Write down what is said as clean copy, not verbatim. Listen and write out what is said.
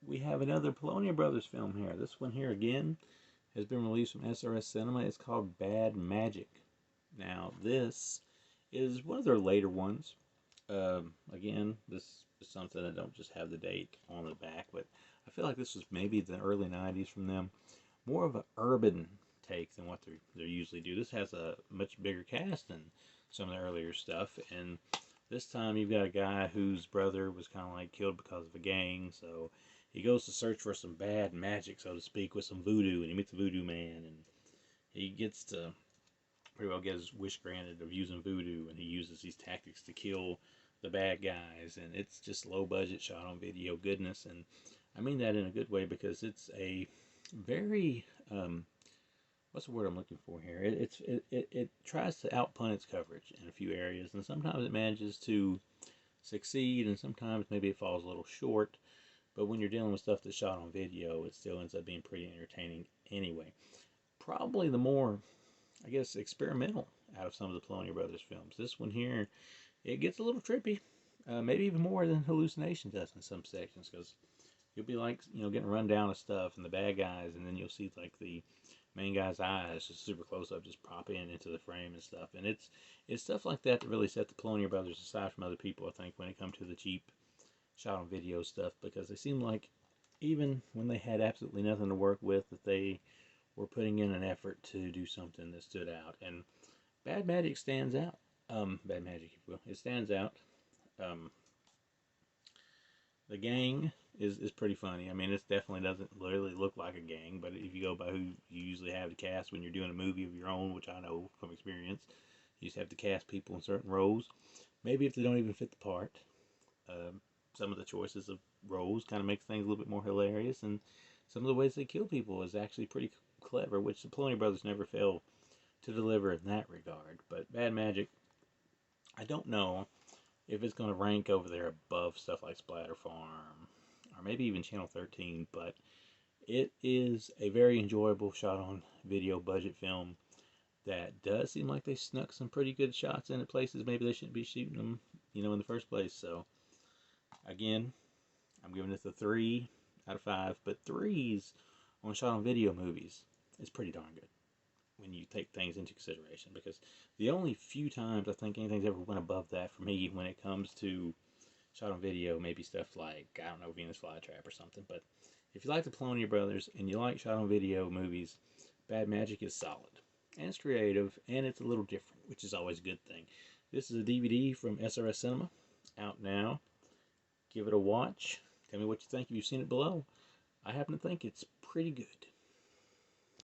we have another Polonia Brothers film here. This one here again has been released from SRS Cinema. It's called Bad Magic. Now this is one of their later ones. Again, this is something that don't just have the date on the back, but I feel like this was maybe the early 90s from them. More of an urban take than what they usually do. This has a much bigger cast than some of the earlier stuff, and this time you've got a guy whose brother was kind of like killed because of a gang, so he goes to search for some bad magic, so to speak, with some voodoo, and he meets the voodoo man, and he gets to pretty well get his wish granted of using voodoo, and he uses these tactics to kill the bad guys, and it's just low budget shot on video goodness, and I mean that in a good way because it's a very what's the word I'm looking for here? It tries to outpun its coverage in a few areas, and sometimes it manages to succeed, and sometimes maybe it falls a little short. But when you're dealing with stuff that's shot on video, it still ends up being pretty entertaining anyway. Probably the more, I guess, experimental out of some of the Polonia Brothers films. This one here, it gets a little trippy, maybe even more than Hallucination does in some sections, because you'll be like, getting run down of stuff and the bad guys, and then you'll see like the main guy's eyes just super close up just pop in into the frame and stuff, and it's stuff like that that really set the Polonia Brothers aside from other people, I think, when it comes to the cheap shot on video stuff, because they seem like even when they had absolutely nothing to work with, that they were putting in an effort to do something that stood out. And Bad Magic stands out. Bad Magic, if you will, it stands out. um, the gang is pretty funny. I mean, it definitely doesn't literally look like a gang, but if you go by who you usually have to cast when you're doing a movie of your own, which I know from experience, you just have to cast people in certain roles. Maybe if they don't even fit the part, some of the choices of roles kind of makes things a little bit more hilarious, and some of the ways they kill people is actually pretty clever, which the Polonia Brothers never fail to deliver in that regard. But Bad Magic, I don't know if it's going to rank over there above stuff like Splatter Farm or maybe even Channel 13, but it is a very enjoyable shot on video budget film that does seem like they snuck some pretty good shots in at places maybe they shouldn't be shooting them, in the first place. So again, I'm giving this a 3 out of 5, but threes on shot on video movies is pretty darn good when you take things into consideration, because the only few times I think anything's ever went above that for me when it comes to shot on video, maybe stuff like, I don't know, Venus Flytrap or something. But if you like the Polonia Brothers and you like shot on video movies, Bad Magic is solid. And it's creative, and it's a little different, which is always a good thing. This is a DVD from SRS Cinema, out now. Give it a watch. Tell me what you think if you've seen it below. I happen to think it's pretty good.